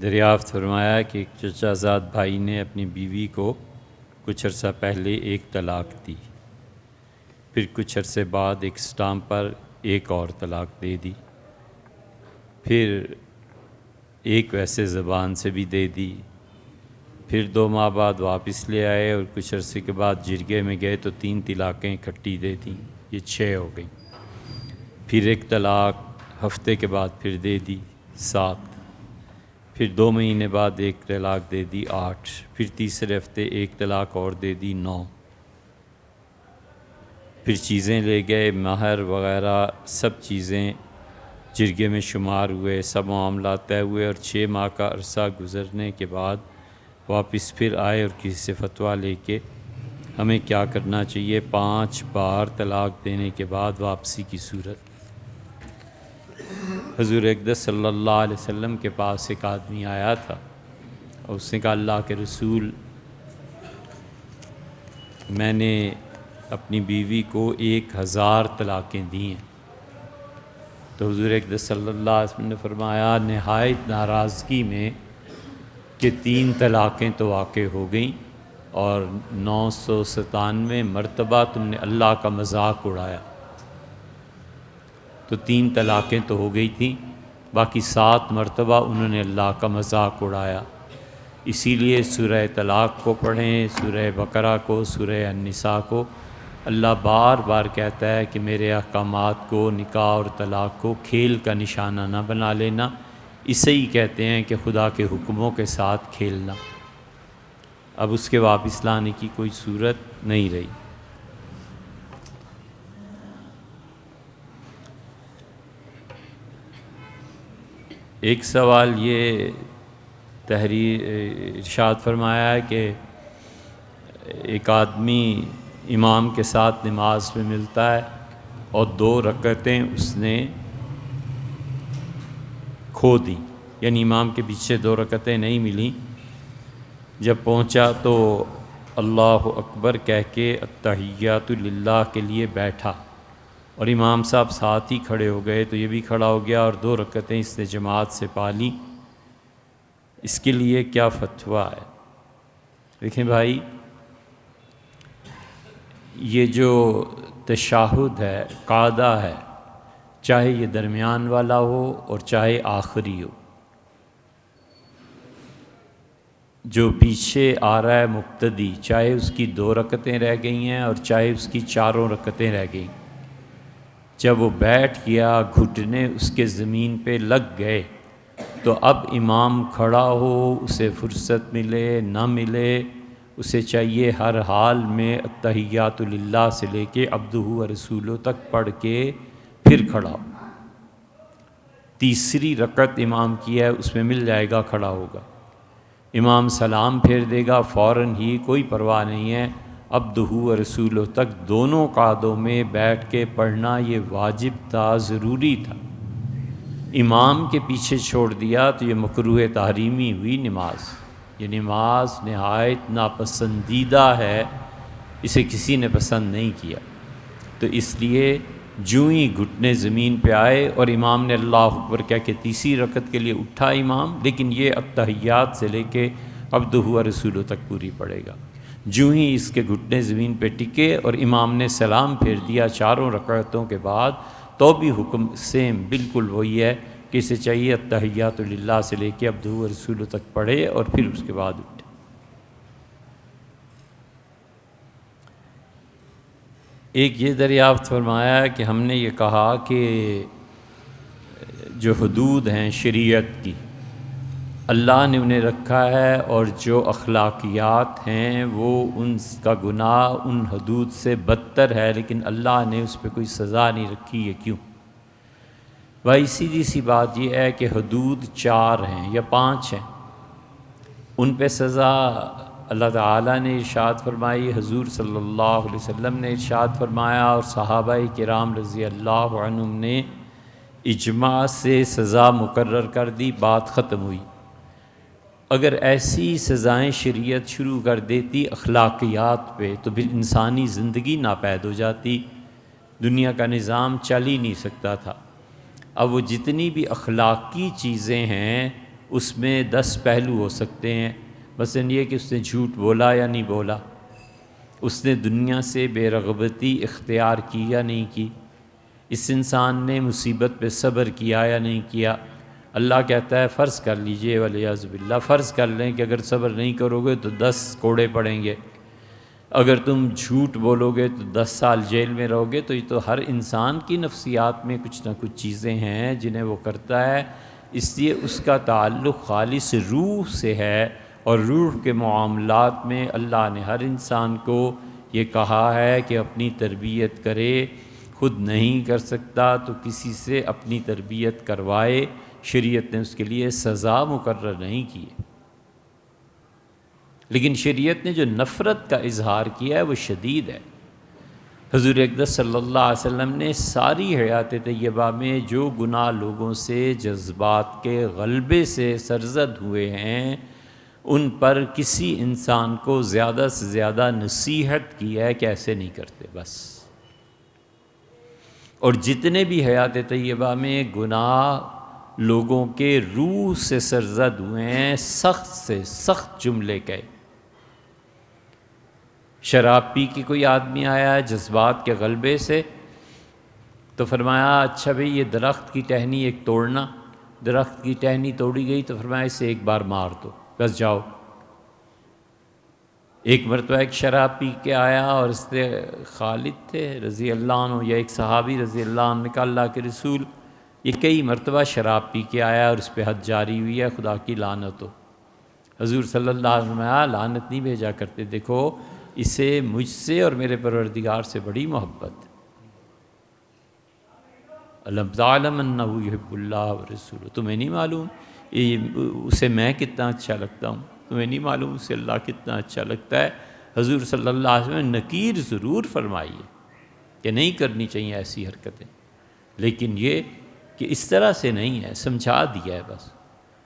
دریافت فرمایا کہ ایک چچا زاد بھائی نے اپنی بیوی کو کچھ عرصہ پہلے ایک طلاق دی، پھر کچھ عرصے بعد ایک اسٹامپ پر ایک اور طلاق دے دی، پھر ایک ویسے زبان سے بھی دے دی، پھر 2 ماہ بعد واپس لے آئے اور کچھ عرصے کے بعد جرگے میں گئے تو 3 طلاقیں اکٹھی دے دیں، یہ 6 ہو گئیں۔ پھر ایک طلاق ہفتے کے بعد پھر دے دی، 7۔ پھر 2 مہینے بعد ایک طلاق دے دی، 8۔ پھر تیسرے ہفتے ایک طلاق اور دے دی، 9۔ پھر چیزیں لے گئے، مہر وغیرہ سب چیزیں جرگے میں شمار ہوئے، سب معاملات طے ہوئے، اور 6 ماہ کا عرصہ گزرنے کے بعد واپس پھر آئے اور کسی سے فتویٰ لے کے ہمیں کیا کرنا چاہیے 5 بار طلاق دینے کے بعد واپسی کی صورت۔ حضور اقدس صلی اللہ علیہ وسلم کے پاس ایک آدمی آیا تھا اور اس نے کہا اللہ کے رسول، میں نے اپنی بیوی کو 1000 طلاقیں دی ہیں۔ تو حضور اقدس صلی اللہ علیہ وسلم نے فرمایا نہایت ناراضگی میں کہ 3 طلاقیں تو واقع ہو گئیں اور 997 مرتبہ تم نے اللہ کا مذاق اڑایا۔ تو 3 طلاقیں تو ہو گئی تھیں، باقی 7 مرتبہ انہوں نے اللہ کا مذاق اڑایا۔ اسی لیے سورہ طلاق کو پڑھیں، سورہ بقرہ کو، سورہ النساء کو۔ اللہ بار بار کہتا ہے کہ میرے احکامات کو، نکاح اور طلاق کو کھیل کا نشانہ نہ بنا لینا، اسے ہی کہتے ہیں کہ خدا کے حکموں کے ساتھ کھیلنا۔ اب اس کے واپس لانے کی کوئی صورت نہیں رہی۔ ایک سوال یہ تحریر ارشاد فرمایا ہے کہ ایک آدمی امام کے ساتھ نماز میں ملتا ہے اور 2 رکعتیں اس نے کھو دیں، یعنی امام کے پیچھے 2 رکعتیں نہیں ملیں۔ جب پہنچا تو اللہ اکبر کہہ کے التحیات للہ کے لیے بیٹھا اور امام صاحب ساتھ ہی کھڑے ہو گئے تو یہ بھی کھڑا ہو گیا اور 2 رکعتیں اس نے جماعت سے پا لیں۔ اس کے لیے کیا فتویٰ ہے؟ دیکھیں بھائی، یہ جو تشہد ہے، قاعدہ ہے، چاہے یہ درمیان والا ہو اور چاہے آخری ہو، جو پیچھے آ رہا ہے مقتدی، چاہے اس کی 2 رکعتیں رہ گئی ہیں اور چاہے اس کی 4 رکعتیں رہ گئیں، جب وہ بیٹھ گیا گھٹنے اس کے زمین پہ لگ گئے تو اب امام کھڑا ہو، اسے فرصت ملے نہ ملے، اسے چاہیے ہر حال میں التحیات للہ سے لے کے عبدہ و رسولہ تک پڑھ کے پھر کھڑا ہو۔ تیسری رکعت امام کی ہے، اس میں مل جائے گا، کھڑا ہوگا، امام سلام پھیر دے گا فوراً ہی، کوئی پرواہ نہیں ہے۔ عبدہ و رسولہ تک دونوں قعدوں میں بیٹھ کے پڑھنا یہ واجب تھا، ضروری تھا۔ امام کے پیچھے چھوڑ دیا تو یہ مکروہ تحریمی ہوئی نماز۔ یہ نماز نہایت ناپسندیدہ ہے، اسے کسی نے پسند نہیں کیا۔ تو اس لیے جو ہی گھٹنے زمین پہ آئے اور امام نے اللہ اکبر کہہ کے تیسری رکعت کے لیے اٹھا امام، لیکن یہ التحیات سے لے کے عبدہ و رسولہ تک پوری پڑے گا۔ جو ہی اس کے گھٹنے زمین پہ ٹکے اور امام نے سلام پھیر دیا 4 رکعتوں کے بعد، تو بھی حکم سیم بالکل وہی ہے کہ اسے چاہیے التحیات للہ سے لے کے عبدہ و رسولہ تک پڑھے اور پھر اس کے بعد اٹھے۔ ایک یہ دریافت فرمایا کہ ہم نے یہ کہا کہ جو حدود ہیں شریعت کی، اللہ نے انہیں رکھا ہے، اور جو اخلاقیات ہیں وہ ان کا گناہ ان حدود سے بدتر ہے، لیکن اللہ نے اس پہ کوئی سزا نہیں رکھی، یہ کیوں؟ بھائی سیدھی سی بات یہ ہے کہ حدود 4 ہیں یا 5 ہیں، ان پہ سزا اللہ تعالیٰ نے ارشاد فرمائی، حضور صلی اللہ علیہ وسلم نے ارشاد فرمایا، اور صحابہ کرام رضی اللہ عنہم نے اجماع سے سزا مقرر کر دی، بات ختم ہوئی۔ اگر ایسی سزائیں شریعت شروع کر دیتی اخلاقیات پہ تو پھر انسانی زندگی ناپید ہو جاتی، دنیا کا نظام چل ہی نہیں سکتا تھا۔ اب وہ جتنی بھی اخلاقی چیزیں ہیں اس میں 10 پہلو ہو سکتے ہیں، مثلاً یہ کہ اس نے جھوٹ بولا یا نہیں بولا، اس نے دنیا سے بے رغبتی اختیار کی یا نہیں کی، اس انسان نے مصیبت پہ صبر کیا یا نہیں کیا۔ اللہ کہتا ہے فرض کر لیجئے ولیعذ باللہ، فرض کر لیں کہ اگر صبر نہیں کرو گے تو 10 کوڑے پڑیں گے، اگر تم جھوٹ بولو گے تو 10 سال جیل میں رہو گے۔ تو یہ تو ہر انسان کی نفسیات میں کچھ نہ کچھ چیزیں ہیں جنہیں وہ کرتا ہے، اس لیے اس کا تعلق خالص روح سے ہے، اور روح کے معاملات میں اللہ نے ہر انسان کو یہ کہا ہے کہ اپنی تربیت کرے، خود نہیں کر سکتا تو کسی سے اپنی تربیت کروائے۔ شریعت نے اس کے لیے سزا مقرر نہیں کی ہے، لیکن شریعت نے جو نفرت کا اظہار کیا ہے وہ شدید ہے۔ حضور اقدس صلی اللہ علیہ وسلم نے ساری حیات طیبہ میں جو گناہ لوگوں سے جذبات کے غلبے سے سرزد ہوئے ہیں، ان پر کسی انسان کو زیادہ سے زیادہ نصیحت کی ہے کہ ایسے نہیں کرتے بس۔ اور جتنے بھی حیات طیبہ میں گناہ لوگوں کے روح سے سرزد ہوئے ہیں، سخت سے سخت جملے کہے۔ شراب پی کے کوئی آدمی آیا ہے جذبات کے غلبے سے، تو فرمایا اچھا بھئی یہ درخت کی ٹہنی ایک توڑنا، درخت کی ٹہنی توڑی گئی تو فرمایا اسے ایک بار مار دو بس جاؤ۔ ایک مرتبہ ایک شراب پی کے آیا، اور اس نے خالد تھے رضی اللہ عنہ یا ایک صحابی رضی اللہ عنہ نے کہا اللہ کے رسول یہ کئی مرتبہ شراب پی کے آیا اور اس پہ حد جاری ہوئی ہے، خدا کی لعنت ہو۔ حضور صلی اللہ علیہ وسلم لعنت نہیں بھیجا کرتے، دیکھو اسے مجھ سے اور میرے پروردگار سے بڑی محبت۔ الم تعلم انہ یحب اللہ ورسولہ، تمہیں نہیں معلوم اسے میں کتنا اچھا لگتا ہوں، تمہیں نہیں معلوم اسے اللہ کتنا اچھا لگتا ہے۔ حضور صلی اللہ علیہ وسلم نے نکیر ضرور فرمائی ہے کہ نہیں کرنی چاہیے ایسی حرکتیں، لیکن یہ کہ اس طرح سے نہیں ہے، سمجھا دیا ہے بس۔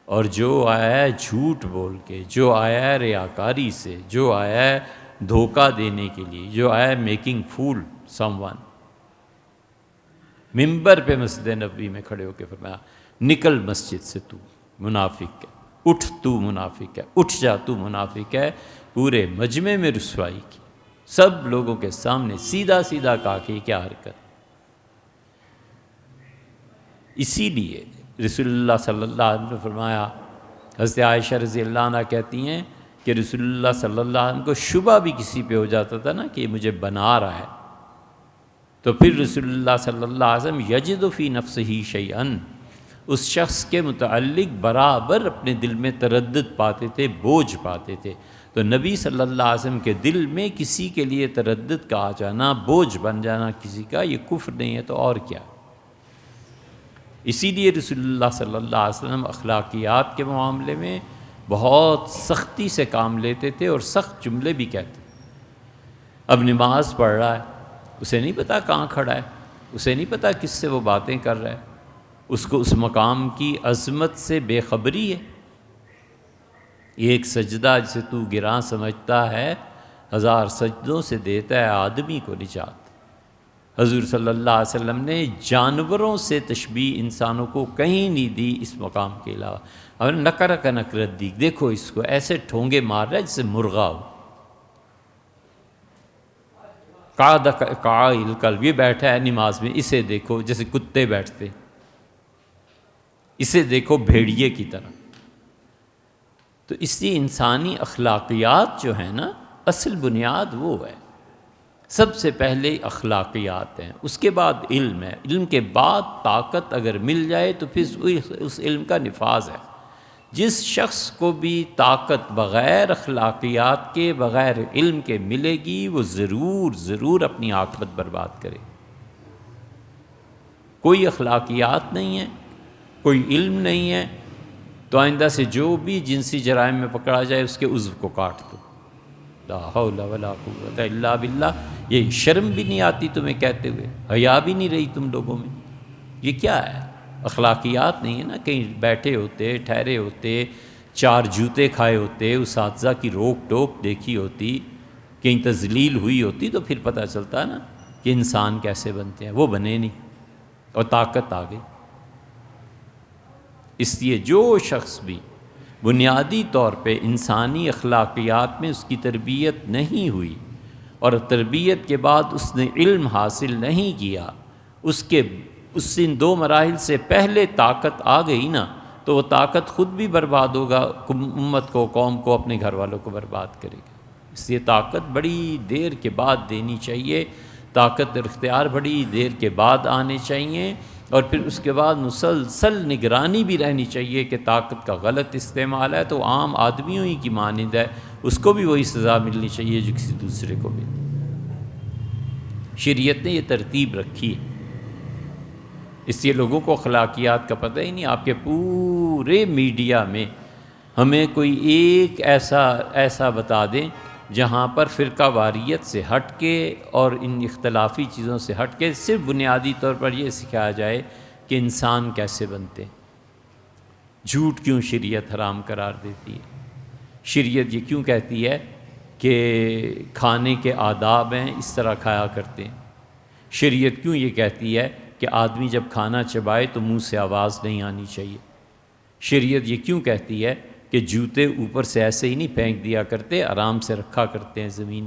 اور جو آیا ہے جھوٹ بول کے، جو آیا ہے ریاکاری سے، جو آیا ہے دھوکہ دینے کے لیے، جو آیا ہے میکنگ فول سم ون، ممبر پہ مسجد نبوی میں کھڑے ہو کے فرمایا نکل مسجد سے تو منافق ہے، اٹھ تو منافق ہے، اٹھ جا تو منافق ہے۔ پورے مجمع میں رسوائی کی، سب لوگوں کے سامنے سیدھا سیدھا کہا کہ کیا حرکت۔ اسی لیے رسول اللہ صلی اللہ علیہ وسلم نے فرمایا، حضرت عائشہ رضی اللہ عنہ کہتی ہیں کہ رسول اللہ صلی اللہ علیہ وسلم کو شبہ بھی کسی پہ ہو جاتا تھا نا کہ یہ مجھے بنا رہا ہے، تو پھر رسول اللہ صلی اللہ علیہ وسلم یجد فی نفسہ شیئا، اس شخص کے متعلق برابر اپنے دل میں تردد پاتے تھے، بوجھ پاتے تھے۔ تو نبی صلی اللہ علیہ وسلم کے دل میں کسی کے لیے تردد کا آ جانا، بوجھ بن جانا کسی کا، یہ کفر نہیں ہے تو اور کیا۔ اسی لیے رسول اللہ صلی اللہ علیہ وسلم اخلاقیات کے معاملے میں بہت سختی سے کام لیتے تھے اور سخت جملے بھی کہتے۔ اب نماز پڑھ رہا ہے، اسے نہیں پتا کہاں کھڑا ہے، اسے نہیں پتا کس سے وہ باتیں کر رہا ہے، اس کو اس مقام کی عظمت سے بے خبری ہے۔ یہ ایک سجدہ جسے تو گراں سمجھتا ہے، 1000 سجدوں سے دیتا ہے آدمی کو نجات۔ حضور صلی اللہ علیہ وسلم نے جانوروں سے تشبیہ انسانوں کو کہیں نہیں دی اس مقام کے علاوہ۔ اور نکر کا نکرت دی، دیکھو اس کو ایسے ٹھونگے مار رہا ہے جیسے مرغا ہو۔ قعد قاعد القلب، یہ بیٹھا ہے نماز میں، اسے دیکھو جیسے کتے بیٹھتے، اسے دیکھو بھیڑیے کی طرح۔ تو اس لیے انسانی اخلاقیات جو ہیں نا، اصل بنیاد وہ ہے، سب سے پہلے اخلاقیات ہیں، اس کے بعد علم ہے، علم کے بعد طاقت اگر مل جائے تو پھر اس علم کا نفاذ ہے۔ جس شخص کو بھی طاقت بغیر اخلاقیات کے، بغیر علم کے ملے گی، وہ ضرور اپنی عاقبت برباد کرے۔ کوئی اخلاقیات نہیں ہے، کوئی علم نہیں ہے، تو آئندہ سے جو بھی جنسی جرائم میں پکڑا جائے اس کے عضو کو کاٹ دو۔ لا حول ولا قوت الا باللہ۔ یہ شرم بھی نہیں آتی تمہیں کہتے ہوئے، حیا بھی نہیں رہی تم لوگوں میں؟ یہ کیا ہے؟ اخلاقیات نہیں ہے نا۔ کہیں بیٹھے ہوتے، ٹھہرے ہوتے، 4 جوتے کھائے ہوتے، اساتذہ کی روک ٹوک دیکھی ہوتی، کہیں تذلیل ہوئی ہوتی، تو پھر پتہ چلتا نا کہ انسان کیسے بنتے ہیں۔ وہ بنے نہیں اور طاقت آ گئی۔ اس لیے جو شخص بھی بنیادی طور پہ انسانی اخلاقیات میں اس کی تربیت نہیں ہوئی، اور تربیت کے بعد اس نے علم حاصل نہیں کیا، اس ان 2 مراحل سے پہلے طاقت آ گئی نا، تو وہ طاقت خود بھی برباد ہوگا، امت کو، قوم کو، اپنے گھر والوں کو برباد کرے گا۔ اس لیے طاقت بڑی دیر کے بعد دینی چاہیے، طاقت اور اختیار بڑی دیر کے بعد آنے چاہیے، اور پھر اس کے بعد مسلسل نگرانی بھی رہنی چاہیے کہ طاقت کا غلط استعمال ہے تو عام آدمیوں ہی کی مانند ہے، اس کو بھی وہی سزا ملنی چاہیے جو کسی دوسرے کو بھی۔ شریعت نے یہ ترتیب رکھی ہے، اس لیے لوگوں کو اخلاقیات کا پتہ ہی نہیں۔ آپ کے پورے میڈیا میں ہمیں کوئی ایک ایسا بتا دیں جہاں پر فرقہ واریت سے ہٹ کے اور ان اختلافی چیزوں سے ہٹ کے صرف بنیادی طور پر یہ سکھایا جائے کہ انسان کیسے بنتے ہیں۔ جھوٹ کیوں شریعت حرام قرار دیتی ہے؟ شریعت یہ کیوں کہتی ہے کہ کھانے کے آداب ہیں، اس طرح کھایا کرتے ہیں؟ شریعت کیوں یہ کہتی ہے کہ آدمی جب کھانا چبائے تو منہ سے آواز نہیں آنی چاہیے؟ شریعت یہ کیوں کہتی ہے کہ جوتے اوپر سے ایسے ہی نہیں پھینک دیا کرتے، آرام سے رکھا کرتے ہیں زمین؟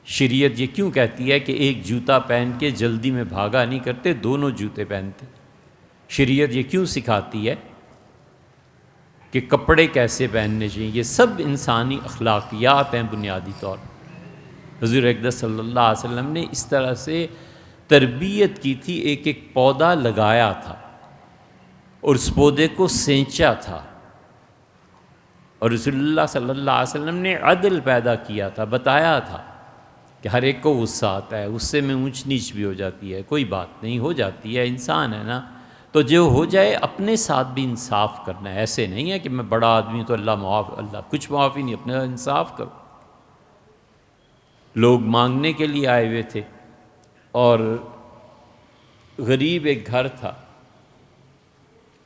شریعت یہ کیوں کہتی ہے کہ ایک جوتا پہن کے جلدی میں بھاگا نہیں کرتے، دونوں جوتے پہنتے؟ شریعت یہ کیوں سکھاتی ہے کہ کپڑے کیسے پہننے چاہیے؟ یہ سب انسانی اخلاقیات ہیں بنیادی طور پر۔ حضور اقدس صلی اللہ علیہ وسلم نے اس طرح سے تربیت کی تھی، ایک ایک پودا لگایا تھا اور اس پودے کو سینچا تھا، اور رسول اللہ صلی اللہ علیہ وسلم نے عدل پیدا کیا تھا، بتایا تھا کہ ہر ایک کو غصہ آتا ہے، غصے میں اونچ نیچ بھی ہو جاتی ہے، کوئی بات نہیں، ہو جاتی ہے، انسان ہے نا، تو جو ہو جائے اپنے ساتھ بھی انصاف کرنا ہے۔ ایسے نہیں ہے کہ میں بڑا آدمی ہوں تو اللہ معاف، اللہ کچھ معاف ہی نہیں، اپنے انصاف کرو۔ لوگ مانگنے کے لیے آئے ہوئے تھے، اور غریب ایک گھر تھا،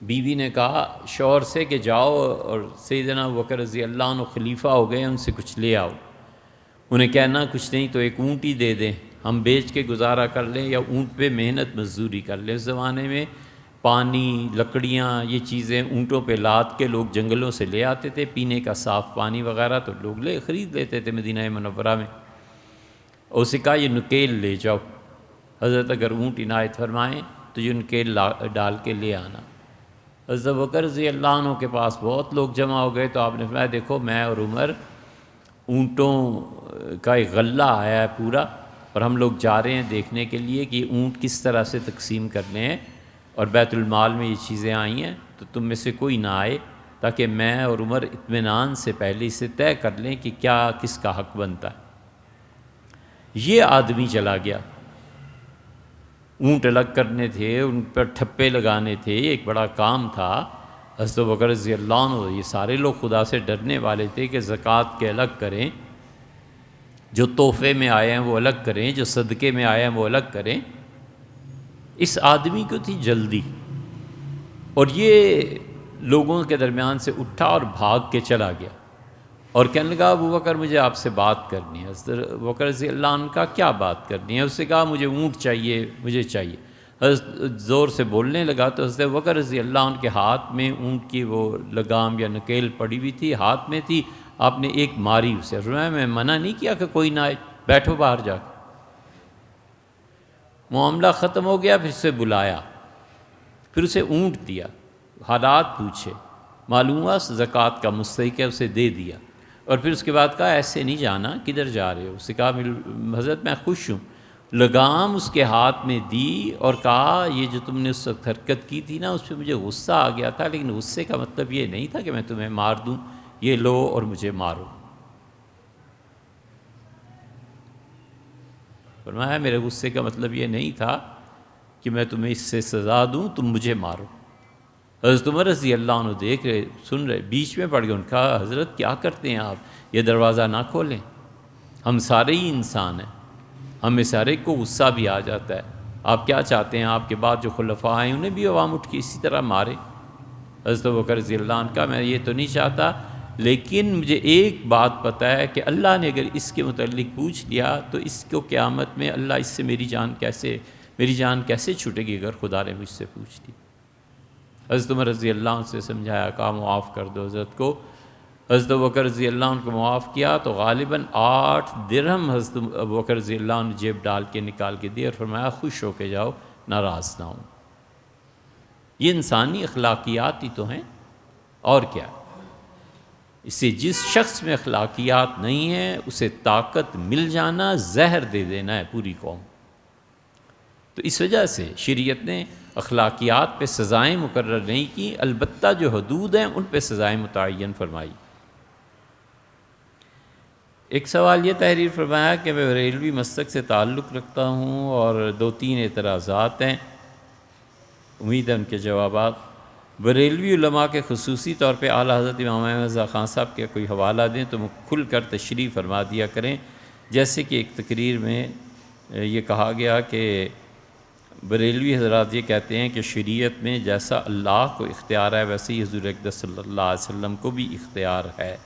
بیوی نے کہا شوہر سے کہ جاؤ اور سیدنا ابوبکر رضی اللہ عنہ خلیفہ ہو گئے، ان سے کچھ لے آؤ۔ انہیں کہنا کچھ نہیں تو ایک اونٹ ہی دے دیں، ہم بیچ کے گزارا کر لیں، یا اونٹ پہ محنت مزدوری کر لیں۔ اس زمانے میں پانی، لکڑیاں، یہ چیزیں اونٹوں پہ لاد کے لوگ جنگلوں سے لے آتے تھے، پینے کا صاف پانی وغیرہ تو لوگ خرید لیتے تھے مدینہ منورہ میں۔ اور اسے کہا یہ نکیل لے جاؤ، حضرت اگر اونٹ عنایت فرمائیں تو یہ نکیل ڈال کے لے آنا۔ حضرت ابوبکر رضی اللہ عنہ کے پاس بہت لوگ جمع ہو گئے، تو آپ نے فرمایا دیکھو میں اور عمر، اونٹوں کا ایک غلہ آیا ہے پورا، اور ہم لوگ جا رہے ہیں دیکھنے کے لیے کہ اونٹ کس طرح سے تقسیم کرنے ہیں، اور بیت المال میں یہ چیزیں آئی ہیں، تو تم میں سے کوئی نہ آئے تاکہ میں اور عمر اطمینان سے پہلے اسے طے کر لیں کہ کیا کس کا حق بنتا ہے۔ یہ آدمی چلا گیا، اونٹ الگ کرنے تھے، ان پر ٹھپے لگانے تھے، ایک بڑا کام تھا۔ حضرت ابوبکر رضی اللہ عنہ، یہ سارے لوگ خدا سے ڈرنے والے تھے کہ زکوٰۃ کے الگ کریں، جو تحفے میں آئے ہیں وہ الگ کریں، جو صدقے میں آئے ہیں وہ الگ کریں۔ اس آدمی کو تھی جلدی، اور یہ لوگوں کے درمیان سے اٹھا اور بھاگ کے چلا گیا، اور کہنے لگا ابوبکر مجھے آپ سے بات کرنی ہے۔ حضرت ابوبکر رضی اللہ عنہ کا کیا بات کرنی ہے؟ اس سے کہا مجھے اونٹ چاہیے، مجھے چاہیے۔ حضرت زور سے بولنے لگا تو حضرت ابوبکر رضی اللہ عنہ کے ہاتھ میں اونٹ کی وہ لگام یا نکیل پڑی ہوئی تھی، ہاتھ میں تھی، آپ نے ایک ماری اسے۔ فرمایا میں منع نہیں کیا کہ کوئی نہ آئے، بیٹھو باہر جا کے۔ معاملہ ختم ہو گیا، پھر اسے بلایا، پھر اسے اونٹ دیا، حالات پوچھے، معلوم ہوا زکوٰۃ کا مستحق ہے، اسے دے دیا، اور پھر اس کے بعد کہا ایسے نہیں جانا، کدھر جا رہے ہو؟ اسے کہا حضرت میں خوش ہوں۔ لگام اس کے ہاتھ میں دی اور کہا یہ جو تم نے اس وقت حرکت کی تھی نا، اس پہ مجھے غصہ آ گیا تھا، لیکن غصے کا مطلب یہ نہیں تھا کہ میں تمہیں مار دوں، یہ لو اور مجھے مارو۔ فرمایا میرے غصے کا مطلب یہ نہیں تھا کہ میں تمہیں اس سے سزا دوں، تم مجھے مارو۔ حضرت عمر رضی اللہ عنہ دیکھ رہے، سن رہے، بیچ میں پڑ گئے، ان کہا حضرت کیا کرتے ہیں آپ، یہ دروازہ نہ کھولیں، ہم سارے ہی انسان ہیں، ہمیں سارے کو غصہ بھی آ جاتا ہے، آپ کیا چاہتے ہیں آپ کے بعد جو خلفاء آئے انہیں بھی عوام اٹھ کے اسی طرح مارے؟ حضرت ابوبکر رضی اللہ عنہ کا میں یہ تو نہیں چاہتا، لیکن مجھے ایک بات پتہ ہے کہ اللہ نے اگر اس کے متعلق پوچھ لیا تو اس کو قیامت میں اللہ اس سے میری جان کیسے چھوٹے گی اگر خدا نے مجھ سے پوچھ لی۔ حضرت عمر رضی اللہ عنہ سے سمجھایا، کہا معاف کر دو حضرت کو. حضرت ابوبکر رضی اللہ عنہ کو معاف کیا تو غالباً 8 درہم حضرت ابوبکر رضی اللہ عنہ جیب ڈال کے نکال کے دیے اور فرمایا خوش ہو کے جاؤ، ناراض نہ ہوں. یہ انسانی اخلاقیات ہی تو ہیں، اور کیا. اس سے جس شخص میں اخلاقیات نہیں ہیں اسے طاقت مل جانا زہر دے دینا ہے پوری قوم. تو اس وجہ سے شریعت نے اخلاقیات پہ سزائیں مقرر نہیں کی، البتہ جو حدود ہیں ان پہ سزائیں متعین فرمائی. ایک سوال یہ تحریر فرمایا کہ میں بریلوی مسلک سے تعلق رکھتا ہوں اور 2-3 اعتراضات ہیں، امید ہے ان کے جوابات. بریلوی علماء کے خصوصی طور پہ اعلیٰ حضرت امام احمد رضا خان صاحب کے کوئی حوالہ دیں تو کھل کر تشریح فرما دیا کریں. جیسے کہ ایک تقریر میں یہ کہا گیا کہ بریلوی حضرات یہ کہتے ہیں کہ شریعت میں جیسا اللہ کو اختیار ہے ویسے ہی حضور اقدس صلی اللہ علیہ وسلم کو بھی اختیار ہے.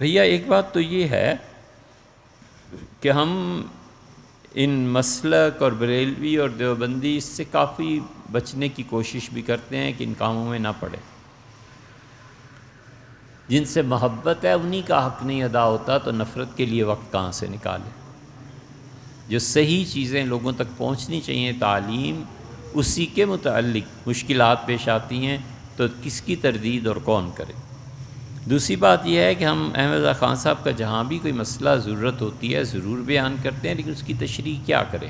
بھیا ایک بات تو یہ ہے کہ ہم ان مسلک اور بریلوی اور دیوبندی اس سے کافی بچنے کی کوشش بھی کرتے ہیں کہ ان کاموں میں نہ پڑے. جن سے محبت ہے انہی کا حق نہیں ادا ہوتا تو نفرت کے لیے وقت کہاں سے نکالے. جو صحیح چیزیں لوگوں تک پہنچنی چاہیے، تعلیم، اسی کے متعلق مشکلات پیش آتی ہیں تو کس کی تردید اور کون کرے. دوسری بات یہ ہے کہ ہم احمد رضا خان صاحب کا جہاں بھی کوئی مسئلہ ضرورت ہوتی ہے ضرور بیان کرتے ہیں، لیکن اس کی تشریح کیا کریں.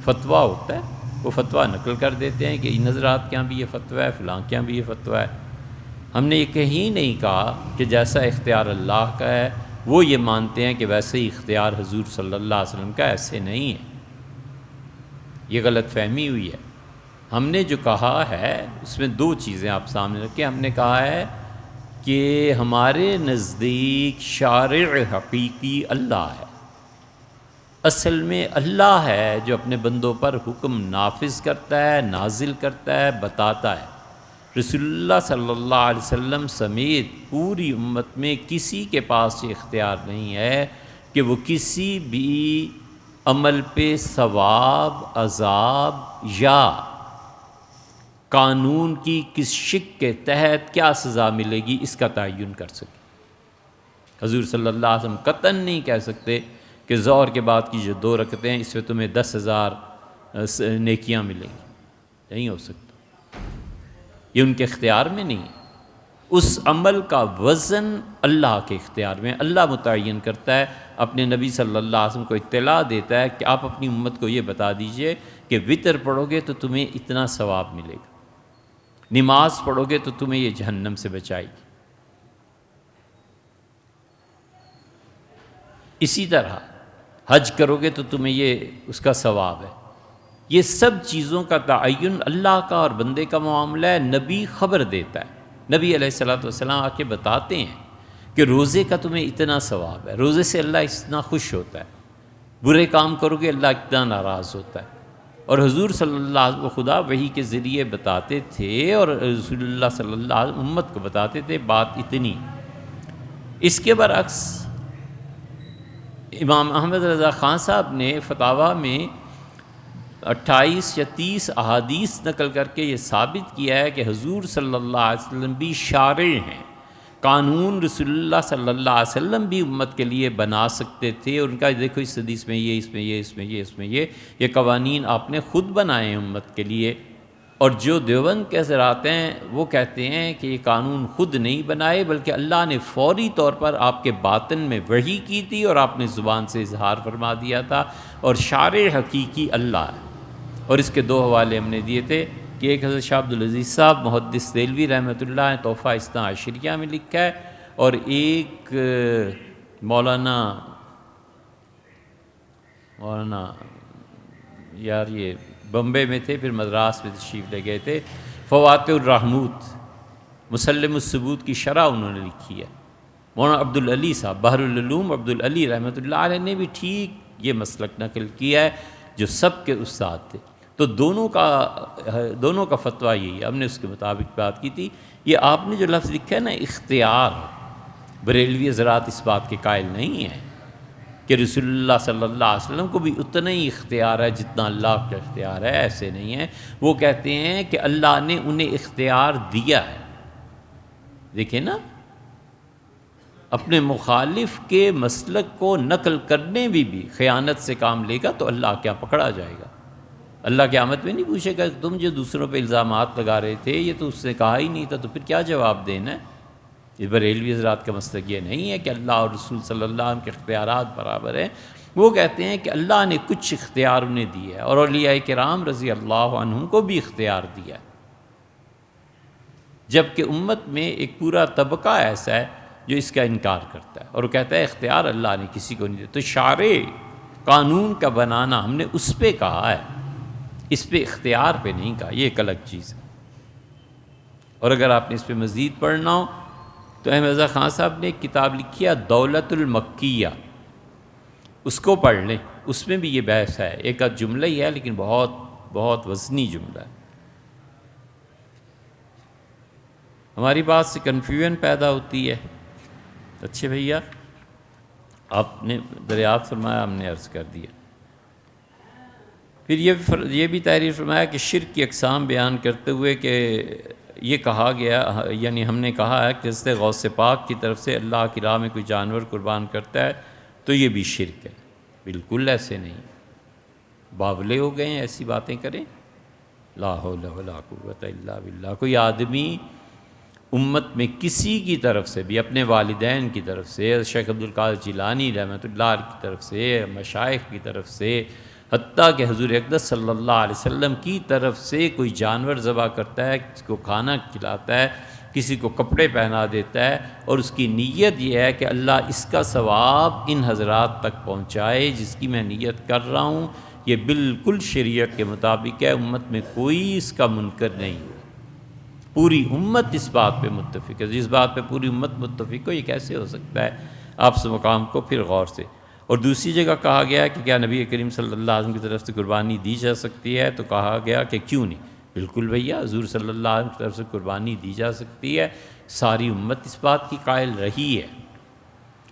فتویٰ ہوتا ہے، وہ فتویٰ نقل کر دیتے ہیں کہ ان حضرات کے یہاں بھی یہ فتویٰ ہے، فلاں کے یہاں بھی یہ فتویٰ ہے. ہم نے یہ کہیں نہیں کہا کہ جیسا اختیار اللہ کا ہے وہ یہ مانتے ہیں کہ ویسے ہی اختیار حضور صلی اللہ علیہ وسلم کا، ایسے نہیں ہے. یہ غلط فہمی ہوئی ہے. ہم نے جو کہا ہے اس میں 2 چیزیں آپ سامنے رکھیں. ہم نے کہا ہے کہ ہمارے نزدیک شارع حقیقی اللہ ہے. اصل میں اللہ ہے جو اپنے بندوں پر حکم نافذ کرتا ہے، نازل کرتا ہے، بتاتا ہے. رسول اللہ صلی اللہ علیہ وسلم سمیت پوری امت میں کسی کے پاس یہ اختیار نہیں ہے کہ وہ کسی بھی عمل پہ ثواب، عذاب یا قانون کی کس شق کے تحت کیا سزا ملے گی اس کا تعین کر سکے. حضور صلی اللہ علیہ وسلم قطعاً نہیں کہہ سکتے کہ ظہر کے بعد کی جو 2 رکعتیں ہیں اس پہ تمہیں 10,000 نیکیاں ملیں گی. نہیں ہو سکتا، یہ ان کے اختیار میں نہیں. اس عمل کا وزن اللہ کے اختیار میں، اللہ متعین کرتا ہے. اپنے نبی صلی اللہ علیہ وسلم کو اطلاع دیتا ہے کہ آپ اپنی امت کو یہ بتا دیجئے کہ وتر پڑھو گے تو تمہیں اتنا ثواب ملے گا، نماز پڑھو گے تو تمہیں یہ جہنم سے بچائے گی. اسی طرح حج کرو گے تو تمہیں یہ اس کا ثواب ہے. یہ سب چیزوں کا تعین اللہ کا اور بندے کا معاملہ ہے. نبی خبر دیتا ہے، نبی علیہ الصلوۃ والسلام آ کے بتاتے ہیں کہ روزے کا تمہیں اتنا ثواب ہے، روزے سے اللہ اتنا خوش ہوتا ہے، برے کام کرو گے اللہ اتنا ناراض ہوتا ہے. اور حضور صلی اللہ علیہ وسلم کو خدا وحی کے ذریعے بتاتے تھے اور رسول اللہ صلی اللہ علیہ وسلم امت کو بتاتے تھے بات اتنی. اس کے برعکس امام احمد رضا خان صاحب نے فتاویٰ میں 28 یا 30 احادیث نقل کر کے یہ ثابت کیا ہے کہ حضور صلی اللہ علیہ وسلم بھی شارع ہیں. قانون رسول اللہ صلی اللہ علیہ وسلم بھی امت کے لیے بنا سکتے تھے. اور ان کا دیکھو اس حدیث میں یہ، اس میں یہ، اس میں یہ، اس میں یہ قوانین آپ نے خود بنائے ہیں امت کے لیے. اور جو دیوبند کے حضرات ہیں وہ کہتے ہیں کہ یہ قانون خود نہیں بنائے بلکہ اللہ نے فوری طور پر آپ کے باطن میں وحی کی تھی اور آپ نے زبان سے اظہار فرما دیا تھا. اور شارع حقیقی اللہ ہے. اور اس کے 2 حوالے ہم نے دیے تھے کہ ایک حضرت شاہ عبدالعزیز صاحب محدث دہلوی رحمۃ اللہ نے تحفہ اثنا عشریہ میں لکھا ہے، اور ایک مولانا یار یہ بمبے میں تھے پھر مدراس میں تشریف لے گئے تھے، فوات الرحموت مسلم الثبوت کی شرح انہوں نے لکھی ہے. مولانا عبدالعلی صاحب بحر العلوم عبدالعلی رحمۃ اللہ علیہ نے بھی ٹھیک یہ مسلک نقل کیا ہے جو سب کے استاد تھے. تو دونوں کا فتویٰ یہی ہے. ہم نے اس کے مطابق بات کی تھی. یہ آپ نے جو لفظ لکھا ہے نا اختیار، بریلوی حضرات اس بات کے قائل نہیں ہیں. کہ رسول اللہ صلی اللہ علیہ وسلم کو بھی اتنا ہی اختیار ہے جتنا اللہ کا اختیار ہے، ایسے نہیں ہے۔ وہ کہتے ہیں کہ اللہ نے انہیں اختیار دیا ہے۔ دیکھیں نا، اپنے مخالف کے مسلک کو نقل کرنے بھی خیانت سے کام لے گا تو اللہ کیا پکڑا جائے گا؟ اللہ قیامت میں نہیں پوچھے گا کہ تم جو دوسروں پہ الزامات لگا رہے تھے یہ تو اس نے کہا ہی نہیں تھا، تو پھر کیا جواب دینا ہے؟ اس بریلوی حضرات کا مسلک یہ نہیں ہے کہ اللہ اور رسول صلی اللہ علیہ وسلم کے اختیارات برابر ہیں۔ وہ کہتے ہیں کہ اللہ نے کچھ اختیار انہیں دی ہے، اور اولیاء کرام رضی اللہ عنہم کو بھی اختیار دیا ہے، جبکہ امت میں ایک پورا طبقہ ایسا ہے جو اس کا انکار کرتا ہے اور وہ کہتا ہے اختیار اللہ نے کسی کو نہیں دیا۔ تو شارع قانون کا بنانا ہم نے اس پہ کہا ہے، اس پہ اختیار پہ نہیں کہا، یہ ایک الگ چیز ہے۔ اور اگر آپ نے اس پہ مزید پڑھنا ہو تو احمد رضا خان صاحب نے ایک کتاب لکھی ہے دولت المکیہ، اس کو پڑھ لیں، اس میں بھی یہ بحث ہے۔ ایک جملہ ہی ہے لیکن بہت بہت وزنی جملہ ہے۔ ہماری بات سے کنفیوژن پیدا ہوتی ہے۔ اچھے بھیا، آپ نے دریافت فرمایا، ہم نے عرض کر دیا۔ پھر یہ بھی تحریر فرمایا کہ شرک کی اقسام بیان کرتے ہوئے کہ یہ کہا گیا، یعنی ہم نے کہا ہے کہ حضرت غوث پاک کی طرف سے اللہ کی راہ میں کوئی جانور قربان کرتا ہے تو یہ بھی شرک ہے۔ بالکل ایسے نہیں، باولے ہو گئے ہیں ایسی باتیں کریں؟ لا حول ولا قوت الا باللہ۔ کوئی آدمی امت میں کسی کی طرف سے بھی، اپنے والدین کی طرف سے، شیخ عبدالقادر جیلانی رحمۃ اللہ علیہ کی طرف سے، مشائخ کی طرف سے، حتیٰ کہ حضور اقدس صلی اللہ علیہ وسلم کی طرف سے کوئی جانور ذبح کرتا ہے، کسی کو کھانا کھلاتا ہے، کسی کو کپڑے پہنا دیتا ہے، اور اس کی نیت یہ ہے کہ اللہ اس کا ثواب ان حضرات تک پہنچائے جس کی میں نیت کر رہا ہوں، یہ بالکل شریعت کے مطابق ہے۔ امت میں کوئی اس کا منکر نہیں ہو، پوری امت اس بات پہ متفق ہے۔ جس بات پہ پوری امت متفق ہو، یہ کیسے ہو سکتا ہے؟ آپ اس مقام کو پھر غور سے۔ اور دوسری جگہ کہا گیا ہے کہ کیا نبی کریم صلی اللہ علیہ وسلم کی طرف سے قربانی دی جا سکتی ہے؟ تو کہا گیا کہ کیوں نہیں، بالکل بھیا، حضور صلی اللہ علیہ وسلم کی طرف سے قربانی دی جا سکتی ہے۔ ساری امت اس بات کی قائل رہی ہے۔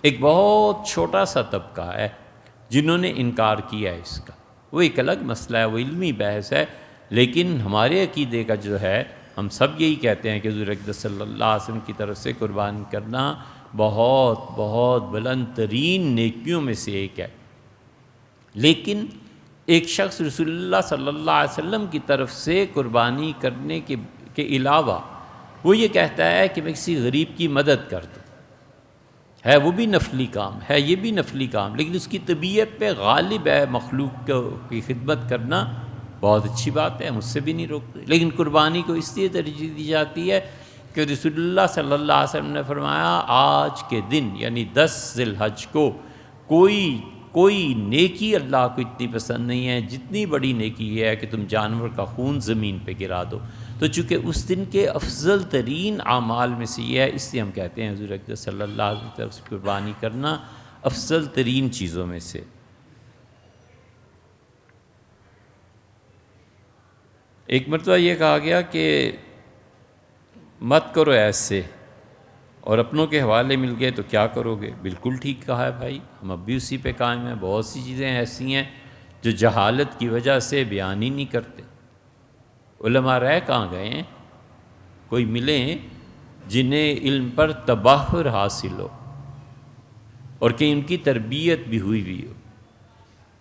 ایک بہت چھوٹا سا طبقہ ہے جنہوں نے انکار کیا ہے اس کا، وہ ایک الگ مسئلہ ہے، وہ علمی بحث ہے، لیکن ہمارے عقیدے کا جو ہے، ہم سب یہی کہتے ہیں کہ حضور اقدس صلی اللہ علیہ وسلم کی طرف سے قربانی کرنا بہت بہت بلند ترین نیکیوں میں سے ایک ہے۔ لیکن ایک شخص رسول اللہ صلی اللہ علیہ وسلم کی طرف سے قربانی کرنے کے علاوہ وہ یہ کہتا ہے کہ میں کسی غریب کی مدد کر دوں، ہے وہ بھی نفلی کام ہے، یہ بھی نفلی کام، لیکن اس کی طبیعت پہ غالب ہے مخلوق کی خدمت کرنا، بہت اچھی بات ہے، مجھ سے بھی نہیں روکتے۔ لیکن قربانی کو اس لیے ترجیح دی جاتی ہے کہ رسول اللہ صلی اللہ علیہ وسلم نے فرمایا آج کے دن یعنی 10 ذی الحج کو کوئی نیکی اللہ کو اتنی پسند نہیں ہے جتنی بڑی نیکی یہ ہے کہ تم جانور کا خون زمین پہ گرا دو۔ تو چونکہ اس دن کے افضل ترین اعمال میں سے یہ ہے، اس لیے ہم کہتے ہیں حضور اقدس صلی اللہ علیہ وسلم کی طرف سے قربانی کرنا افضل ترین چیزوں میں سے۔ ایک مرتبہ یہ کہا گیا کہ مت کرو ایسے، اور اپنوں کے حوالے مل گئے تو کیا کرو گے؟ بالکل ٹھیک کہا ہے بھائی، ہم اب بھی اسی پہ قائم ہیں۔ بہت سی چیزیں ایسی ہیں جو جہالت کی وجہ سے بیان ہی نہیں کرتے۔ علماء رہ کہاں گئے ہیں؟ کوئی ملیں جنہیں علم پر تبحر حاصل ہو اور کہ ان کی تربیت بھی ہوئی ہو۔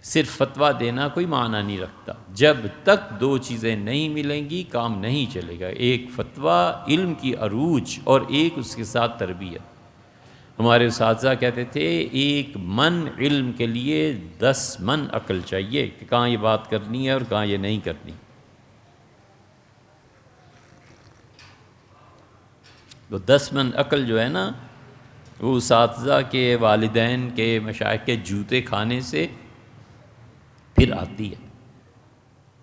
صرف فتویٰ دینا کوئی معنی نہیں رکھتا، جب تک 2 چیزیں نہیں ملیں گی کام نہیں چلے گا، ایک فتویٰ علم کی عروج اور ایک اس کے ساتھ تربیت۔ ہمارے اساتذہ کہتے تھے 1 من علم کے لیے 10 من عقل چاہیے کہ کہاں یہ بات کرنی ہے اور کہاں یہ نہیں کرنی۔ تو 10 من عقل جو ہے نا، وہ اساتذہ کے، والدین کے، مشائخ کے جوتے کھانے سے پھر آتی ہے،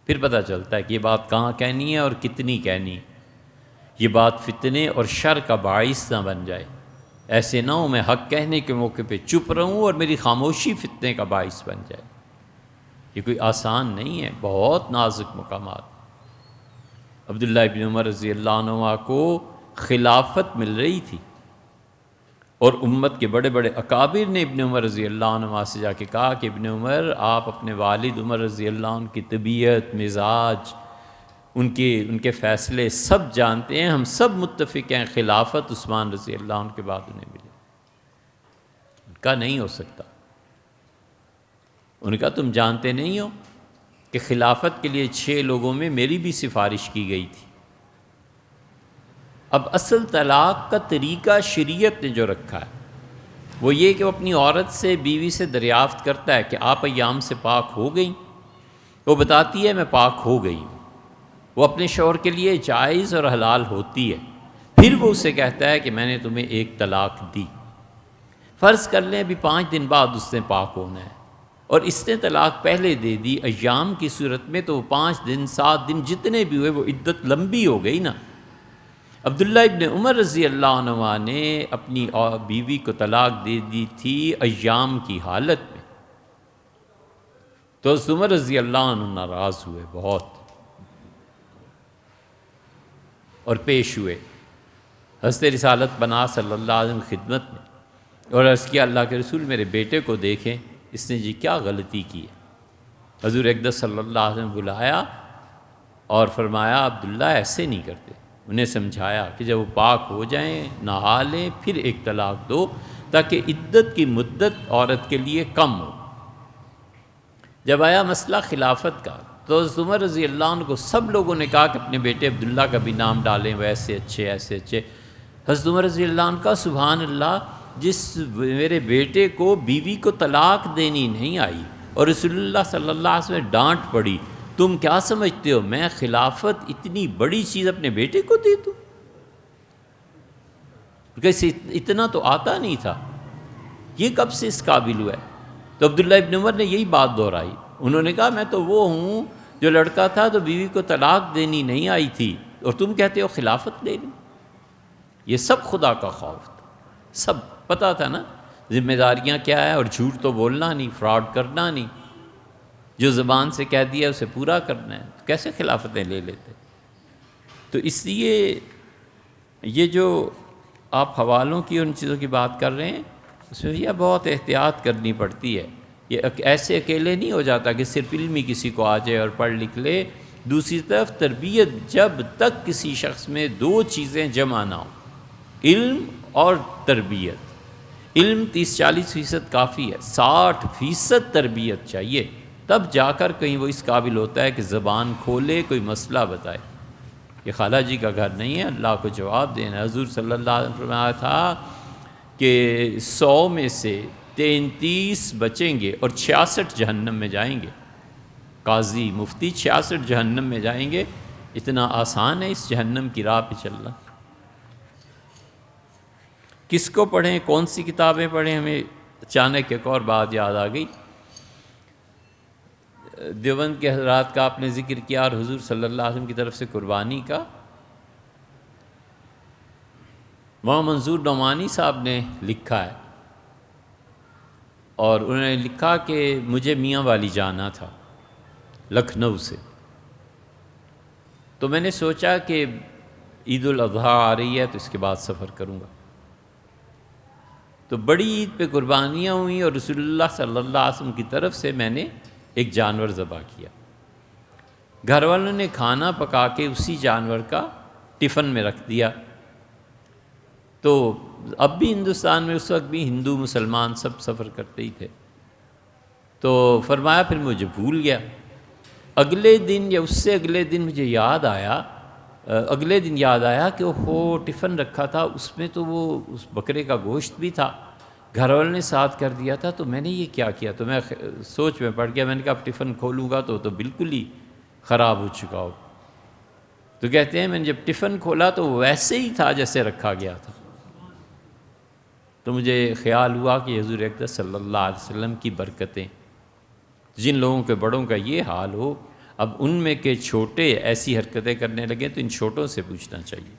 پھر پتہ چلتا ہے کہ یہ بات کہاں کہنی ہے اور کتنی کہنی ہے۔ یہ بات فتنے اور شر کا باعث نہ بن جائے، ایسے نہ ہو میں حق کہنے کے موقع پہ چپ رہوں اور میری خاموشی فتنے کا باعث بن جائے۔ یہ کوئی آسان نہیں ہے، بہت نازک مقامات۔ عبداللہ ابن عمر رضی اللہ عنہ کو خلافت مل رہی تھی اور امت کے بڑے بڑے اکابر نے ابن عمر رضی اللہ عنہ سے جا کے کہا کہ ابن عمر آپ اپنے والد عمر رضی اللہ عنہ کی طبیعت، مزاج، ان کے فیصلے سب جانتے ہیں، ہم سب متفق ہیں خلافت عثمان رضی اللہ عنہ کے بعد انہیں ملی۔ ان کا نہیں ہو سکتا۔ ان کا تم جانتے نہیں ہو کہ خلافت کے لیے 6 لوگوں میں میری بھی سفارش کی گئی تھی۔ اب اصل طلاق کا طریقہ شریعت نے جو رکھا ہے وہ یہ کہ وہ اپنی عورت سے، بیوی سے دریافت کرتا ہے کہ آپ ایام سے پاک ہو گئیں، وہ بتاتی ہے میں پاک ہو گئی ہوں، وہ اپنے شوہر کے لیے جائز اور حلال ہوتی ہے، پھر وہ اسے کہتا ہے کہ میں نے تمہیں ایک طلاق دی۔ فرض کر لیں ابھی 5 دن بعد اس نے پاک ہونا ہے اور اس نے طلاق پہلے دے دی ایام کی صورت میں، تو وہ 5 دن 7 دن جتنے بھی ہوئے وہ عدت لمبی ہو گئی نا۔ عبداللہ ابن عمر رضی اللہ عنہ نے اپنی بیوی کو طلاق دے دی تھی ایام کی حالت میں، تو حضرت عمر رضی اللہ عنہ ناراض ہوئے بہت اور پیش ہوئے حضرت رسالت بنا صلی اللہ علیہ وسلم خدمت میں اور عرض کیا اللہ کے رسول میرے بیٹے کو دیکھیں، اس نے جی کیا غلطی کی ہے۔ حضور اقدس صلی اللہ علیہ وسلم بلایا اور فرمایا عبداللہ ایسے نہیں کرتے، انہیں سمجھایا کہ جب وہ پاک ہو جائیں نہا لیں پھر ایک طلاق دو تاکہ عدت کی مدت عورت کے لیے کم ہو۔ جب آیا مسئلہ خلافت کا تو حضرت عمر رضی اللہ عنہ کو سب لوگوں نے کہا کہ اپنے بیٹے عبداللہ کا بھی نام ڈالیں، وہ ایسے اچھے ایسے اچھے۔ حضرت عمر رضی اللہ عنہ کا سبحان اللہ، جس میرے بیٹے کو بیوی کو طلاق دینی نہیں آئی اور رسول اللہ صلی اللہ علیہ وسلم ڈانٹ پڑی، تم کیا سمجھتے ہو میں خلافت اتنی بڑی چیز اپنے بیٹے کو دے دوں؟ کیسے اتنا تو آتا نہیں تھا، یہ کب سے اس قابل ہوا ہے؟ تو عبداللہ ابن عمر نے یہی بات دہرائی، انہوں نے کہا میں تو وہ ہوں جو لڑکا تھا تو بیوی کو طلاق دینی نہیں آئی تھی اور تم کہتے ہو خلافت دے لوں۔ یہ سب خدا کا خوف تھا، سب پتہ تھا نا ذمہ داریاں کیا ہے، اور جھوٹ تو بولنا نہیں، فراڈ کرنا نہیں، جو زبان سے کہہ دیا اسے پورا کرنا ہے، تو کیسے خلافتیں لے لیتے؟ تو اس لیے یہ جو آپ حوالوں کی ان چیزوں کی بات کر رہے ہیں اس میں یہ بہت احتیاط کرنی پڑتی ہے۔ یہ ایسے اکیلے نہیں ہو جاتا کہ صرف علمی کسی کو آ جائے اور پڑھ لکھ لے۔ دوسری طرف تربیت، جب تک کسی شخص میں 2 چیزیں جمع نہ ہوں، علم اور تربیت، علم 30-40% کافی ہے، 60% تربیت چاہیے، تب جا کر کہیں وہ اس قابل ہوتا ہے کہ زبان کھولے، کوئی مسئلہ بتائے۔ یہ خالہ جی کا گھر نہیں ہے، اللہ کو جواب دینا۔ حضور صلی اللہ علیہ وسلم فرمایا تھا کہ 100 میں سے 33 بچیں گے اور 66 جہنم میں جائیں گے۔ قاضی مفتی 66 جہنم میں جائیں گے، اتنا آسان ہے اس جہنم کی راہ پہ چلنا؟ کس کو پڑھیں، کون سی کتابیں پڑھیں؟ ہمیں اچانک ایک اور بات یاد آ گئی، دیوبند کے حضرات کا آپ نے ذکر کیا اور حضور صلی اللہ علیہ وسلم کی طرف سے قربانی کا۔ مولانا منظور نعمانی صاحب نے لکھا ہے اور انہوں نے لکھا کہ مجھے میاں والی جانا تھا لکھنؤ سے، تو میں نے سوچا کہ عید الاضحیٰ آ رہی ہے تو اس کے بعد سفر کروں گا، تو بڑی عید پہ قربانیاں ہوئیں اور رسول اللہ صلی اللہ علیہ وسلم کی طرف سے میں نے ایک جانور ذبح کیا۔ گھر والوں نے کھانا پکا کے اسی جانور کا ٹفن میں رکھ دیا، تو اب بھی ہندوستان میں اس وقت بھی ہندو مسلمان سب سفر کرتے ہی تھے، تو فرمایا پھر مجھے بھول گیا۔ اگلے دن یا اس سے اگلے دن مجھے یاد آیا، اگلے دن یاد آیا کہ وہ ٹفن رکھا تھا، اس میں تو وہ اس بکرے کا گوشت بھی تھا، گھر والوں نے ساتھ کر دیا تھا، تو میں نے یہ کیا کیا؟ تو میں سوچ میں پڑ گیا، میں نے کہا اب ٹفن کھولوں گا تو بالکل ہی خراب ہو چکا ہو۔ تو کہتے ہیں میں نے جب ٹفن کھولا تو ویسے ہی تھا جیسے رکھا گیا تھا، تو مجھے خیال ہوا کہ حضور اقدس صلی اللہ علیہ وسلم کی برکتیں، جن لوگوں کے بڑوں کا یہ حال ہو، اب ان میں کے چھوٹے ایسی حرکتیں کرنے لگے تو ان چھوٹوں سے پوچھنا چاہیے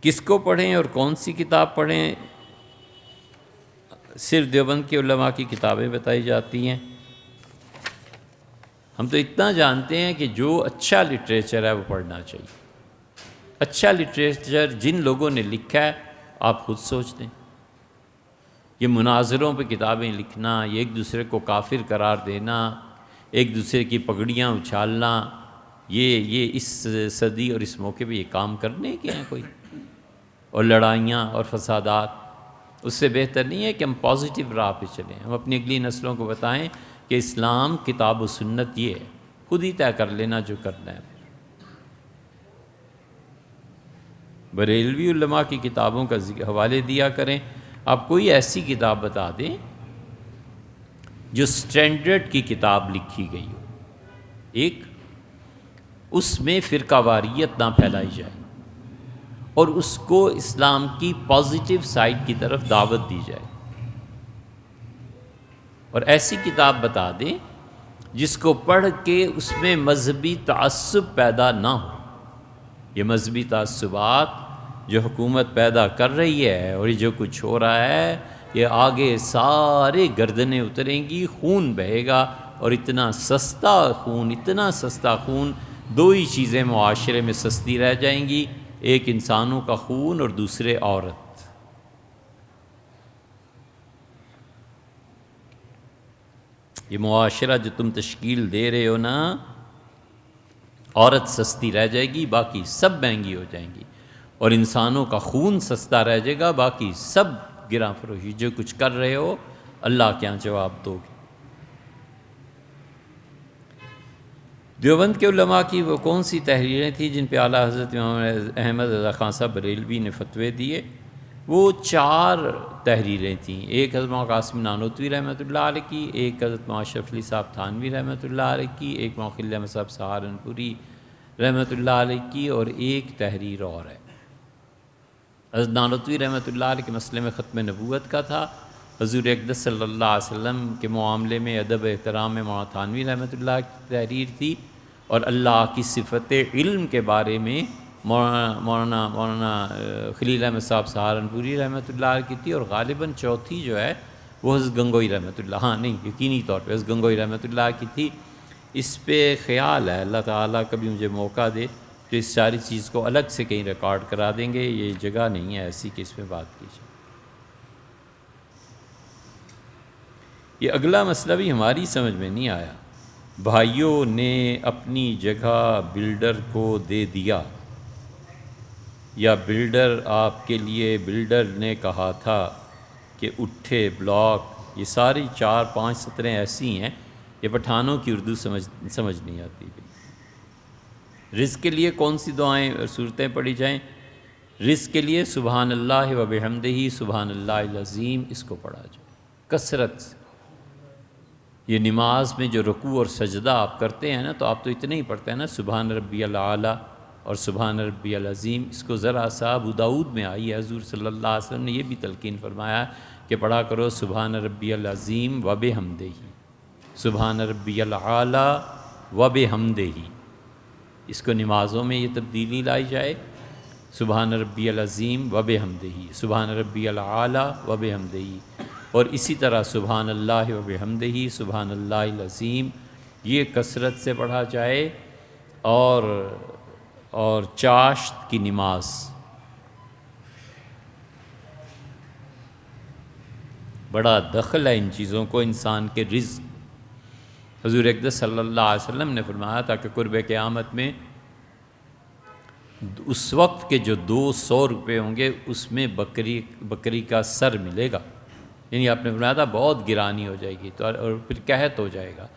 کس کو پڑھیں اور کون سی کتاب پڑھیں۔ صرف دیوبند کے علماء کی کتابیں بتائی جاتی ہیں۔ ہم تو اتنا جانتے ہیں کہ جو اچھا لٹریچر ہے وہ پڑھنا چاہیے، اچھا لٹریچر جن لوگوں نے لکھا ہے آپ خود سوچ دیں. یہ مناظروں پہ کتابیں لکھنا، یہ ایک دوسرے کو کافر قرار دینا، ایک دوسرے کی پگڑیاں اچھالنا، یہ اس صدی اور اس موقع پہ یہ کام کرنے کے ہیں کوئی، اور لڑائیاں اور فسادات. اس سے بہتر نہیں ہے کہ ہم پازیٹیو راہ پہ چلیں، ہم اپنی اگلی نسلوں کو بتائیں کہ اسلام کتاب و سنت یہ ہے، خود ہی طے کر لینا جو کرنا ہے. بریلوی علماء کی کتابوں کا حوالے دیا کریں. آپ کوئی ایسی کتاب بتا دیں جو سٹینڈرڈ کی کتاب لکھی گئی ہو، ایک اس میں فرقہ واریت نہ پھیلائی جائے اور اس کو اسلام کی پازیٹیو سائڈ کی طرف دعوت دی جائے. اور ایسی کتاب بتا دیں جس کو پڑھ کے اس میں مذہبی تعصب پیدا نہ ہو. یہ مذہبی تعصبات جو حکومت پیدا کر رہی ہے اور یہ جو کچھ ہو رہا ہے، یہ آگے سارے گردنیں اتریں گی، خون بہے گا. اور اتنا سستا خون، دو ہی چیزیں معاشرے میں سستی رہ جائیں گی، ایک انسانوں کا خون اور دوسرے عورت. یہ معاشرہ جو تم تشکیل دے رہے ہو نا، عورت سستی رہ جائے گی، باقی سب مہنگی ہو جائیں گی، اور انسانوں کا خون سستا رہ جائے گا، باقی سب گراں فروشی. جو کچھ کر رہے ہو اللہ کے ہاں جواب دو گے. دیوبند کے علماء کی وہ کون سی تحریریں تھیں جن پہ اعلیٰ حضرت امام احمد رضا خان صاحب بریلوی نے فتوے دیے؟ وہ 4 تحریریں تھیں. ایک حضرت مولانا قاسم نانوتوی رحمۃ اللہ علیہ کی، ایک حضرت مولانا اشرف علی صاحب تھانوی رحمۃ اللہ علیہ کی، ایک مولانا خلیل احمد صاحب سہارنپوری رحمۃ اللہ علیہ کی، اور ایک تحریر اور ہے. حضرت نانوتوی رحمۃ اللہ علیہ کے مسئلے میں ختم نبوت کا تھا. حضور اقدس صلی اللہ علیہ وسلم کے معاملے میں ادب احترام میں مولانا تھانوی رحمۃ اللہ کی تحریر تھی، اور اللہ کی صفت علم کے بارے میں مولانا خلیل احمد صاحب سہارنپوری رحمۃ اللہ علیہ کی تھی. اور غالباً چوتھی جو ہے وہ حضرت گنگوئی رحمۃ اللہ، نہیں یقینی طور پہ حضرت گنگوئی رحمۃ اللہ کی تھی. اس پہ خیال ہے اللہ تعالیٰ کبھی مجھے موقع دے تو اس ساری چیز کو الگ سے کہیں ریکارڈ کرا دیں گے. یہ جگہ نہیں ہے ایسی کہ اس میں بات کی جائے. یہ اگلا مسئلہ بھی ہماری سمجھ میں نہیں آیا. بھائیوں نے اپنی جگہ بلڈر کو دے دیا، یا بلڈر آپ کے لیے بلڈر نے کہا تھا کہ اٹھے بلاک. یہ ساری 4-5 سطریں ایسی ہیں، یہ پٹھانوں کی اردو سمجھ نہیں آتی. رزق کے لیے کون سی دعائیں اور صورتیں پڑھی جائیں؟ رزق کے لیے سبحان اللہ و بحمدہ سبحان اللہ العظیم، اس کو پڑھا جائے کثرت سے. یہ نماز میں جو رکوع اور سجدہ آپ کرتے ہیں نا، تو آپ تو اتنے ہی پڑھتے ہیں نا، سبحان ربی الاعلیٰ اور سبحان ربی العظیم. اس کو ذرا سا ابو داؤد میں آئی ہے، حضور صلی اللہ علیہ وسلم نے یہ بھی تلقین فرمایا کہ پڑھا کرو سبحان ربی العظیم و بحمدہ، سبحان ربی الاعلیٰ و بحمدہ. اس کو نمازوں میں یہ تبدیلی لائی جائے، سبحان ربی العظیم و بحمدہ، سبحان ربی الاعلیٰ و بحمدہ. اور اسی طرح سبحان اللہ و بحمدہ سبحان اللہ العظیم، یہ کثرت سے پڑھا جائے. اور چاشت کی نماز، بڑا دخل ہے ان چیزوں کو انسان کے رزق. حضور اقدس صلی اللہ علیہ وسلم نے فرمایا تھا کہ قرب قیامت میں اس وقت کے جو 200 روپے ہوں گے اس میں بکری کا سر ملے گا. یعنی آپ نے فرمایا تھا بہت گرانی ہو جائے گی، تو اور پھر قحط ہو جائے گا.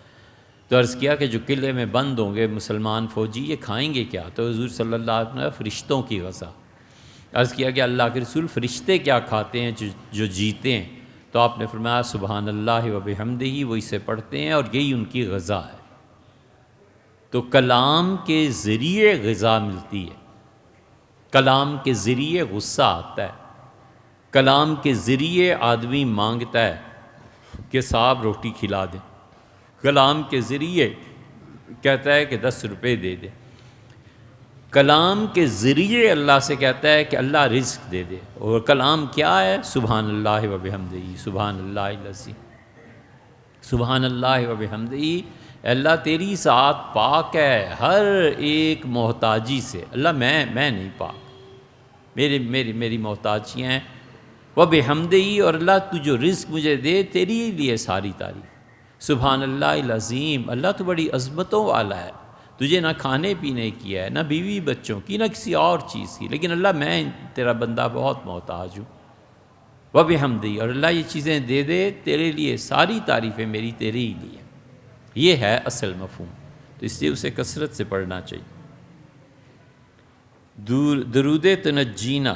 تو عرض کیا کہ جو قلعے میں بند ہوں گے مسلمان فوجی، یہ کھائیں گے کیا؟ تو حضور صلی اللہ علیہ وسلم فرشتوں کی غذا. عرض کیا کہ اللہ کے رسول فرشتے کیا کھاتے ہیں جو جیتے ہیں؟ تو آپ نے فرمایا سبحان اللہ و بحمدہ، وہ اسے پڑھتے ہیں اور یہی ان کی غذا ہے. تو کلام کے ذریعے غذا ملتی ہے، کلام کے ذریعے غصہ آتا ہے، کلام کے ذریعے آدمی مانگتا ہے کہ صاحب روٹی کھلا دیں، کلام کے ذریعے کہتا ہے کہ 10 روپے دے دے، کلام کے ذریعے اللہ سے کہتا ہے کہ اللہ رزق دے دے. اور کلام کیا ہے؟ سبحان اللہ و بحمدہ سبحان اللہ العظیم. سبحان اللہ و بحمدہ اللہ تیری ذات پاک ہے ہر ایک محتاجی سے، اللہ میں نہیں پاک، میری محتاجیاں ہیں، وبحمدہی، اور اللہ تو جو رزق مجھے دے تیری لیے ساری تعریف، سبحان اللہ العظیم، اللہ تو بڑی عظمتوں والا ہے، تجھے نہ کھانے پینے کی ہے، نہ بیوی بچوں کی، نہ کسی اور چیز کی، لیکن اللہ میں تیرا بندہ بہت محتاج ہوں، وبحمدہی، اور اللہ یہ چیزیں دے دے تیرے لیے ساری تعریفیں میری تیرے ہی لیے، یہ ہے اصل مفہوم، تو اس لیے اسے کثرت سے پڑھنا چاہیے۔ درود تنجینا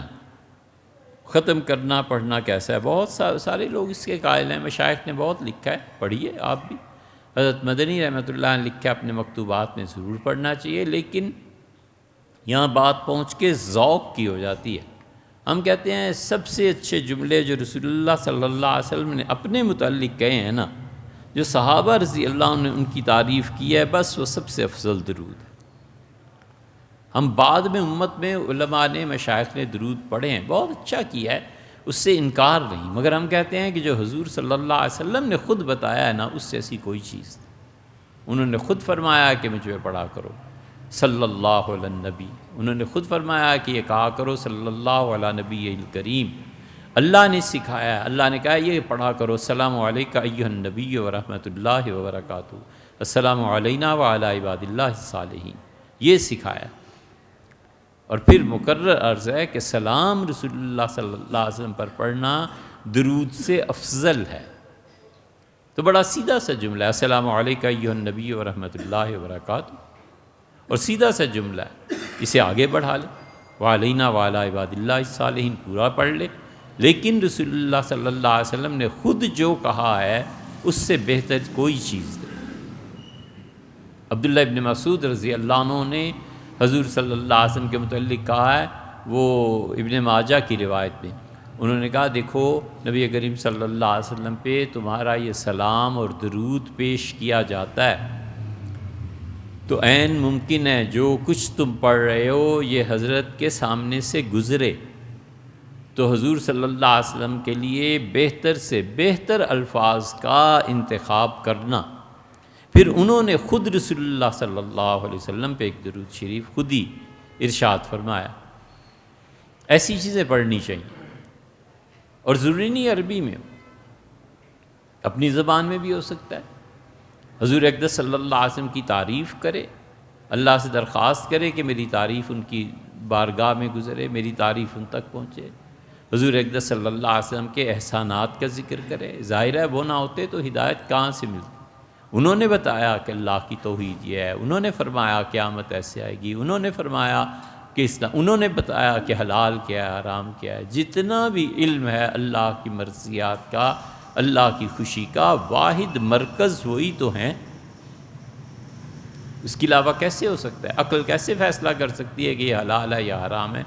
ختم کرنا پڑھنا کیسا ہے؟ بہت سارے لوگ اس کے قائل ہیں، مشائخ نے بہت لکھا ہے، پڑھیے آپ بھی، حضرت مدنی رحمۃ اللہ نے لکھا اپنے مکتوبات میں، ضرور پڑھنا چاہیے، لیکن یہاں بات پہنچ کے ذوق کی ہو جاتی ہے۔ ہم کہتے ہیں سب سے اچھے جملے جو رسول اللہ صلی اللہ علیہ وسلم نے اپنے متعلق کہے ہیں نا، جو صحابہ رضی اللہ عنہ نے ان کی تعریف کی ہے، بس وہ سب سے افضل درود ہے۔ ہم بعد میں امت میں علماء نے، مشائخ نے درود پڑھے ہیں، بہت اچھا کیا ہے، اس سے انکار نہیں، مگر ہم کہتے ہیں کہ جو حضور صلی اللہ علیہ وسلم نے خود بتایا ہے نا، اس سے ایسی کوئی چیز نہیں۔ انہوں نے خود فرمایا کہ مجھ پہ پڑھا کرو صلی اللہ علیہ النبی، انہوں نے خود فرمایا کہ یہ کہا کرو صلی اللہ علیہ نبی الکریم، اللہ نے سکھایا، اللہ نے کہا یہ پڑھا کرو السلام علیکہ ایھا النبی ورحمۃ اللہ وبرکاتہ، السلام علینا وعلی عباد اللہ الصالحین، یہ سکھایا۔ اور پھر مقرر عرض ہے کہ سلام رسول اللہ صلی اللہ علیہ وسلم پر پڑھنا درود سے افضل ہے، تو بڑا سیدھا سا جملہ ہے، السلام علیکہ ایھا النبی ورحمۃ اللہ وبرکاتہ، اور سیدھا سا جملہ ہے، اسے آگے بڑھا لے، وعلینا وعلی عباد اللہ الصالحین پورا پڑھ لے، لیکن رسول اللہ صلی اللہ علیہ وسلم نے خود جو کہا ہے اس سے بہتر کوئی چیز نہیں۔ عبداللہ ابن مسعود رضی اللہ عنہ نے حضور صلی اللہ علیہ وسلم کے متعلق کہا ہے، وہ ابن ماجہ کی روایت میں، انہوں نے کہا دیکھو نبی کریم صلی اللہ علیہ وسلم پہ تمہارا یہ سلام اور درود پیش کیا جاتا ہے، تو عین ممکن ہے جو کچھ تم پڑھ رہے ہو یہ حضرت کے سامنے سے گزرے، تو حضور صلی اللہ علیہ وسلم کے لیے بہتر سے بہتر الفاظ کا انتخاب کرنا۔ پھر انہوں نے خود رسول اللہ صلی اللہ علیہ وسلم پہ ایک درود شریف خود ہی ارشاد فرمایا۔ ایسی چیزیں پڑھنی چاہیے، اور ضروری نہیں عربی میں ہو، اپنی زبان میں بھی ہو سکتا ہے۔ حضور اقدس صلی اللہ علیہ وسلم کی تعریف کرے، اللہ سے درخواست کرے کہ میری تعریف ان کی بارگاہ میں گزرے، میری تعریف ان تک پہنچے، حضور اقدس صلی اللہ علیہ وسلم کے احسانات کا ذکر کرے۔ ظاہر ہے وہ نہ ہوتے تو ہدایت کہاں سے ملتی؟ انہوں نے بتایا کہ اللہ کی توحید یہ ہے، انہوں نے فرمایا قیامت ایسے آئے گی، انہوں نے فرمایا کہ اسلام، انہوں نے بتایا کہ حلال کیا ہے حرام کیا ہے، جتنا بھی علم ہے اللہ کی مرضیات کا، اللہ کی خوشی کا واحد مرکز وہی تو ہیں، اس کے علاوہ کیسے ہو سکتا ہے؟ عقل کیسے فیصلہ کر سکتی ہے کہ یہ حلال ہے یا حرام ہے؟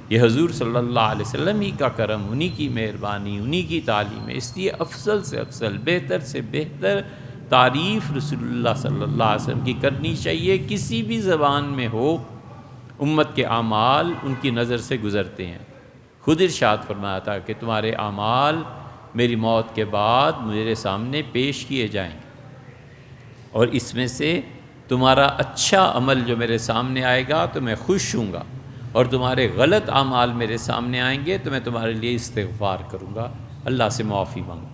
یہ حضور صلی اللہ علیہ وسلم ہی کا کرم، انہی کی مہربانی، انہی کی تعلیم ہے، اس لیے افضل سے افضل، بہتر سے بہتر تعریف رسول اللہ صلی اللہ علیہ وسلم کی کرنی چاہیے، کسی بھی زبان میں ہو۔ امت کے اعمال ان کی نظر سے گزرتے ہیں، خود ارشاد فرمایا تھا کہ تمہارے اعمال میری موت کے بعد میرے سامنے پیش کیے جائیں گے، اور اس میں سے تمہارا اچھا عمل جو میرے سامنے آئے گا تو میں خوش ہوں گا، اور تمہارے غلط اعمال میرے سامنے آئیں گے تو میں تمہارے لیے استغفار کروں گا، اللہ سے معافی مانگوں۔